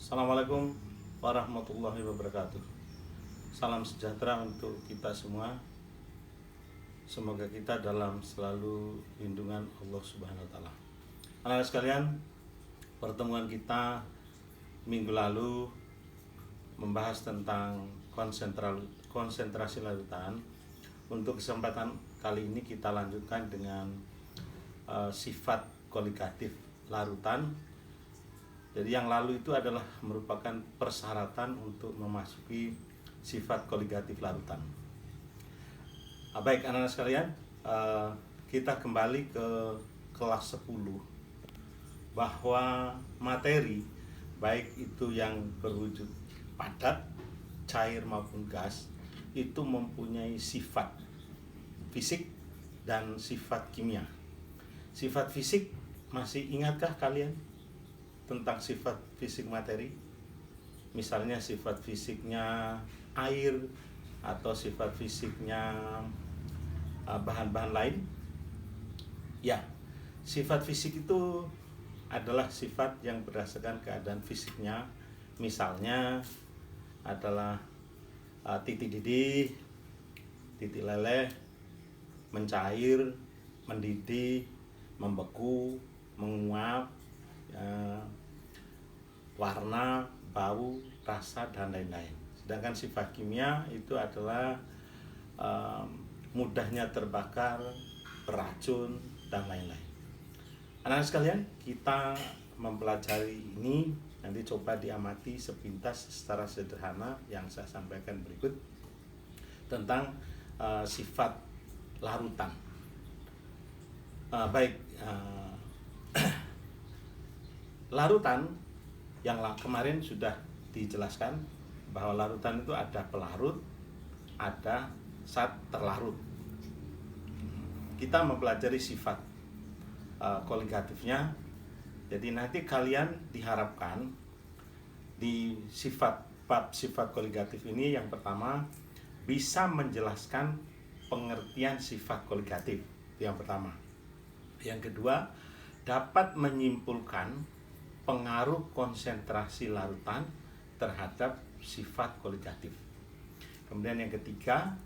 Assalamualaikum warahmatullahi wabarakatuh. Salam sejahtera untuk kita semua. Semoga kita dalam selalu lindungan Allah Subhanahu wa taala. Anak-anak sekalian, pertemuan kita minggu lalu membahas tentang konsentrasi larutan. Untuk kesempatan kali ini kita lanjutkan dengan sifat koligatif larutan. Jadi yang lalu itu adalah merupakan persyaratan untuk memasuki sifat koligatif larutan. Baik anak-anak sekalian, kita kembali ke kelas 10, bahwa materi baik itu yang berwujud padat, cair maupun gas itu mempunyai sifat fisik dan sifat kimia. Sifat fisik, masih ingatkah kalian tentang sifat fisik materi? Misalnya sifat fisiknya air atau sifat fisiknya bahan-bahan lain. Ya, sifat fisik itu adalah sifat yang berdasarkan keadaan fisiknya. Misalnya adalah titik didih, titik leleh, mencair, mendidih, membeku, menguap, warna, bau, rasa, dan lain-lain. Sedangkan sifat kimia itu adalah mudahnya terbakar, beracun, dan lain-lain. Anak-anak sekalian, kita mempelajari ini, nanti coba diamati sepintas secara sederhana yang saya sampaikan berikut tentang sifat larutan. Larutan yang kemarin sudah dijelaskan bahwa larutan itu ada pelarut, ada zat terlarut. Kita mempelajari sifat koligatifnya. Jadi nanti kalian diharapkan di bab sifat koligatif ini yang pertama bisa menjelaskan pengertian sifat koligatif. Itu yang pertama. Yang kedua, dapat menyimpulkan pengaruh konsentrasi larutan terhadap sifat koligatif. Kemudian yang ketiga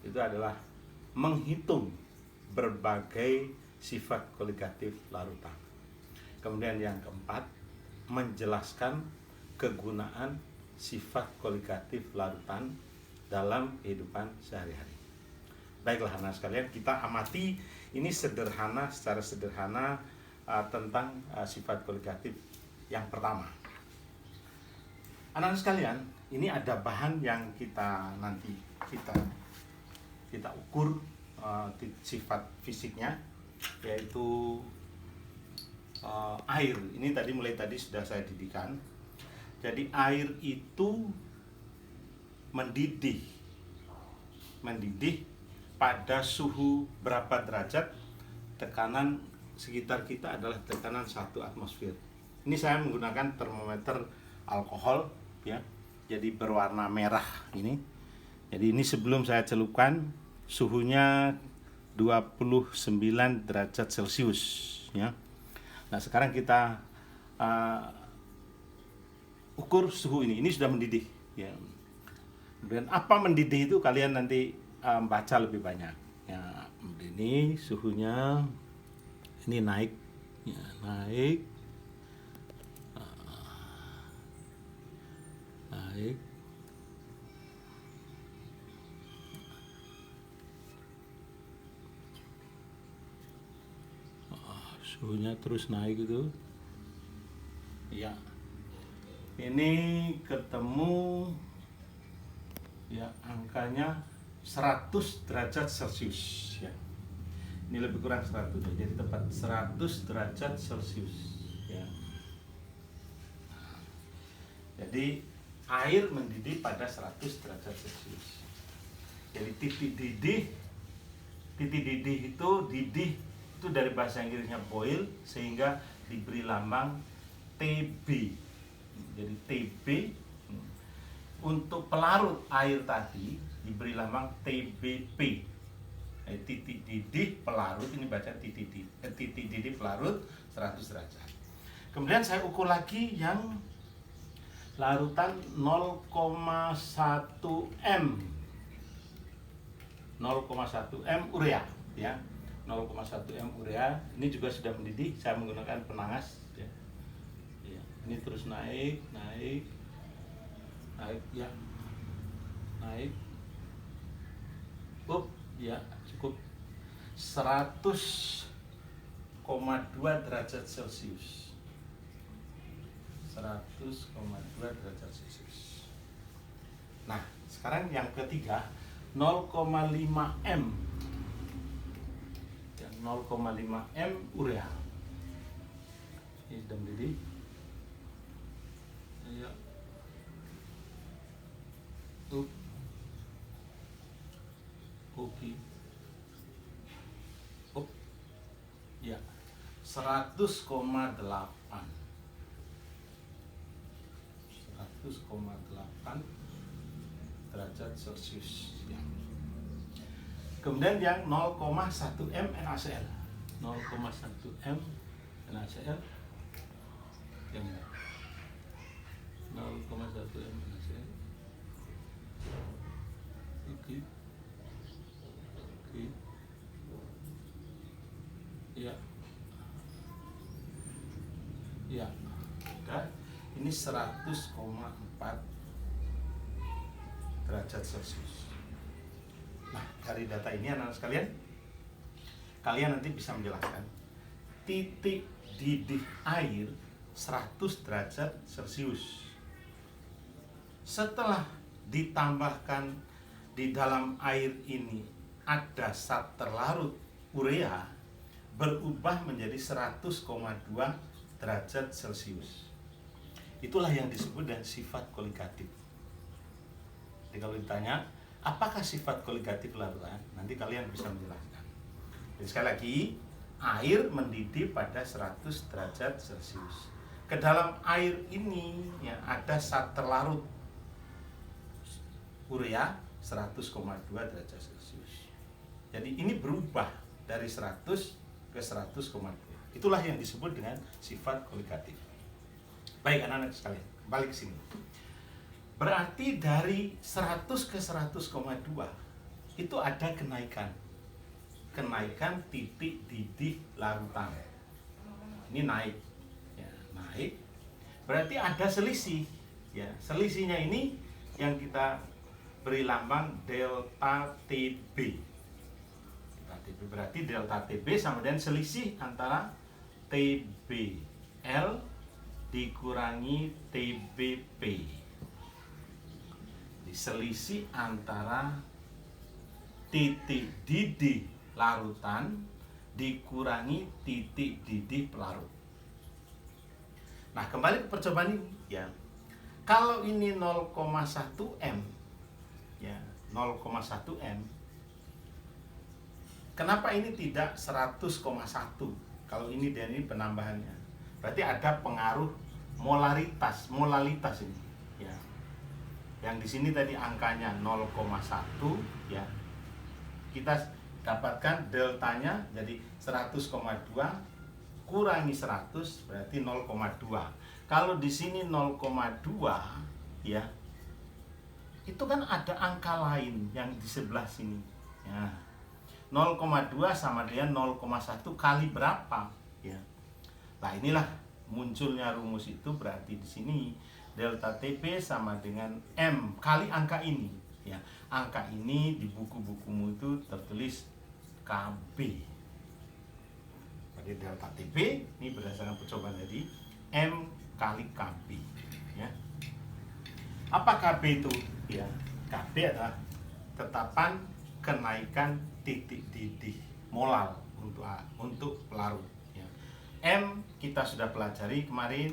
itu adalah menghitung berbagai sifat koligatif larutan. Kemudian yang keempat, menjelaskan kegunaan sifat koligatif larutan dalam kehidupan sehari-hari. Baiklah anak sekalian, kita amati ini secara sederhana tentang sifat koligatif yang pertama. Anak sekalian, ini ada bahan yang nanti kita ukur sifat fisiknya, yaitu air. Ini mulai tadi sudah saya didihkan. Jadi air itu mendidih pada suhu berapa derajat? Tekanan sekitar kita adalah tekanan 1 atmosfer. Ini saya menggunakan termometer alkohol, ya. Jadi berwarna merah ini. Jadi ini sebelum saya celupkan, suhunya 29 derajat Celcius, ya. Nah, sekarang kita ukur suhu ini. Ini sudah mendidih, ya. Kemudian apa mendidih itu kalian nanti baca lebih banyak. Ya, ini suhunya ini naik, ya, naik. Suhunya terus naik itu. Ya. Ini ketemu ya angkanya 100 derajat Celcius, ya. Ini lebih kurang 100, ya. Jadi tepat 100 derajat Celcius, ya. Jadi air mendidih pada 100 derajat Celcius. Jadi titik didih itu dari bahasa Inggrisnya boil, sehingga diberi lambang TB. Jadi TB. Untuk pelarut air tadi diberi lambang TBP. Titik didih pelarut, ini baca titik didih pelarut 100 derajat. Kemudian saya ukur lagi yang larutan 0,1 M 0,1 M urea ya, 0,1 M urea. Ini juga sudah mendidih, saya menggunakan penangas ya. Ya, ini terus naik ya, naik ya, cukup 100,2 derajat Celcius. 100,2 derajat Celcius. Nah, sekarang yang ketiga 0,5 M. Yang 0,5 M urea. Ini sudah mendidih. Ya. Oke. Ya. 100,8 derajat Celcius ya. Kemudian yang 0,1 M NaCl. 0,1 M NaCl yang 0,1 M NaCl. Oke. Ya. Ya. Dan ini 100,4 derajat Celcius. Nah, dari data ini anak-anak sekalian, kalian nanti bisa menjelaskan titik didih air 100 derajat Celcius. Setelah ditambahkan di dalam air ini ada zat terlarut urea, berubah menjadi 100,2 derajat Celcius. Itulah yang disebut dengan sifat koligatif. Jadi kalau ditanya, apakah sifat koligatif larutan? Nanti kalian bisa menjelaskan. Jadi sekali lagi, air mendidih pada 100 derajat Celcius. Ke dalam air ini ya, ada zat terlarut urea 100,2 derajat Celcius. Jadi ini berubah dari 100 ke 100,2. Itulah yang disebut dengan sifat koligatif. Baik anak-anak sekalian, balik ke sini. Berarti dari 100 ke 100,2 itu ada kenaikan titik didih larutan. Ini naik ya, naik. Berarti ada selisih ya. Selisihnya ini yang kita beri lambang delta TB. Berarti delta TB sama dengan selisih antara TBL dikurangi TBP. Selisih antara titik didih larutan dikurangi titik didih pelarut. Nah, kembali ke percobaan ini ya. Kalau ini 0,1 M ya, 0,1 M. Kenapa ini tidak 100,1? Kalau ini dan ini penambahannya. Berarti ada pengaruh molalitas ini ya. Yang di sini tadi angkanya 0,1 ya. Kita dapatkan deltanya jadi 100,2 kurangi 100 berarti 0,2. Kalau di sini 0,2 ya. Itu kan ada angka lain yang di sebelah sini. Ya. 0,2 sama dengan 0,1 kali berapa ya. Nah, inilah munculnya rumus itu, berarti di sini delta TB sama dengan M kali angka ini ya. Angka ini di buku-bukumu itu tertulis KB. Jadi delta TB ini berdasarkan percobaan tadi M kali KB ya. Apa KB itu ya? KB adalah tetapan kenaikan titik didih molal untuk pelarut ya. M kita sudah pelajari kemarin,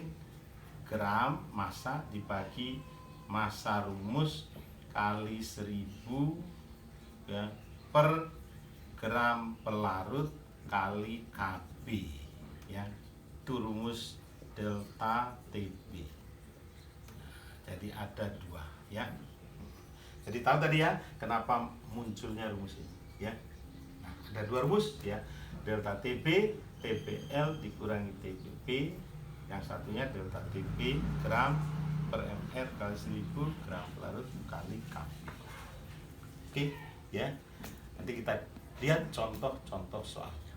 gram massa dibagi massa rumus kali 1000 ya, per gram pelarut kali KB ya. Itu rumus delta TB. Jadi ada dua ya. Jadi tahu tadi ya kenapa munculnya rumus ini ya. Nah, ada dua rumus ya. Delta TB, TBL dikurangi TBP. Yang satunya delta TB gram per M R kali 1000 gram pelarut kali Kp. Oke, ya. Nanti kita lihat contoh-contoh soalnya.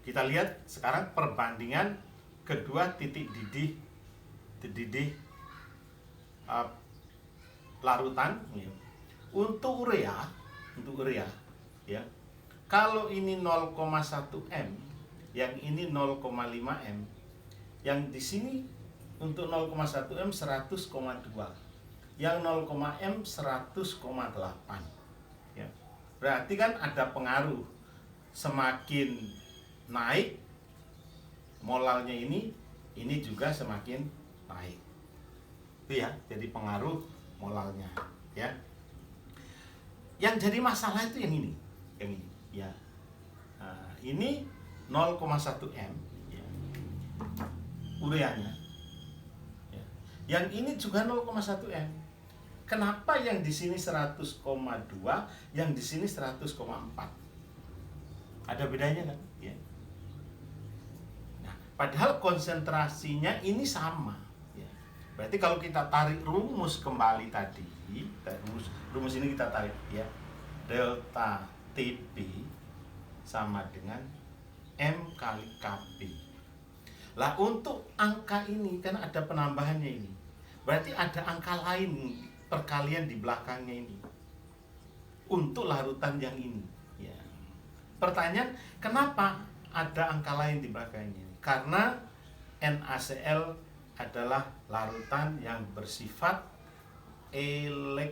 Kita lihat sekarang perbandingan kedua titik didih larutan ya. Untuk urea ya. Kalau ini 0,1 M, yang ini 0,5 M, yang di sini untuk 0,1 M 100,2, yang 0, M 100,8 ya. Berarti kan ada pengaruh, semakin naik molalnya ini juga semakin naik itu ya, jadi pengaruh molalnya ya. Yang jadi masalah itu yang ini ya. Nah, ini 0,1 M ya, ureanya ya. Yang ini juga 0,1 M. Kenapa yang di sini 100,2, yang di sini 100,4? Ada bedanya kan ya. Nah, padahal konsentrasinya ini sama ya. Berarti kalau kita tarik rumus kembali tadi, rumus ini kita tarik ya. Delta TP sama dengan M kali Kp. Lah untuk angka ini kan ada penambahannya ini. Berarti ada angka lain perkalian di belakangnya ini untuk larutan yang ini ya. Pertanyaan, kenapa ada angka lain di belakangnya ini? Karena NaCl adalah larutan yang bersifat elektrolit.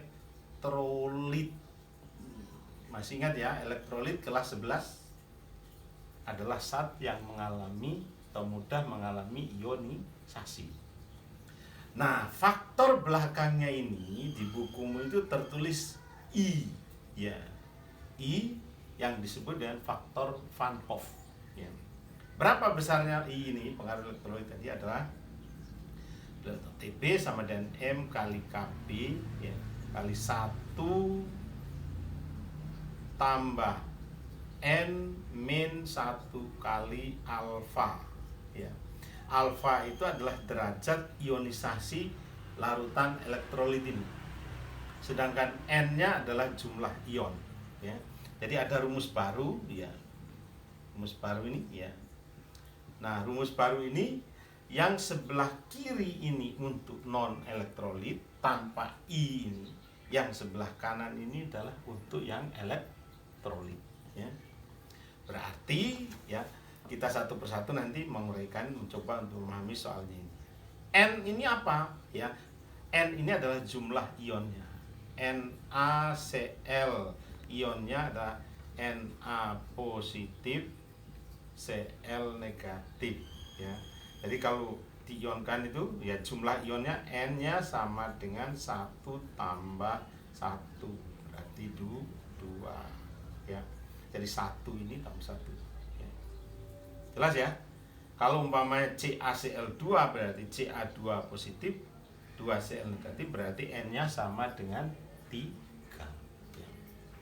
Masih ingat ya, elektrolit kelas 11 adalah zat yang mengalami atau mudah mengalami ionisasi. Nah, faktor belakangnya ini di bukumu itu tertulis I ya. I yang disebut dengan faktor Van Hoff ya. Berapa besarnya I ini, pengaruh elektrolit tadi adalah delta TP sama dengan M kali Kp ya, kali 1 tambah N min 1 kali alfa ya. Alfa itu adalah derajat ionisasi larutan elektrolit ini. Sedangkan N-nya adalah jumlah ion ya. Jadi ada rumus baru ya. Rumus baru ini ya. Nah, rumus baru ini yang sebelah kiri ini untuk non elektrolit tanpa I ini. Yang sebelah kanan ini adalah untuk yang elektrolit ya. Berarti ya, kita satu persatu nanti menguraikan, mencoba untuk memahami soalnya ini. N ini apa ya? N ini adalah jumlah ionnya. NaCl ionnya adalah Na positif, Cl negatif ya. Jadi kalau diionkan itu ya jumlah ionnya N-nya sama dengan 1 tambah 1, berarti 2 ya. Jadi 1 ini tambah 1 ya. Jelas ya? Kalau umpamanya CaCl2 berarti Ca2 positif, 2Cl negatif, berarti N-nya sama dengan 3.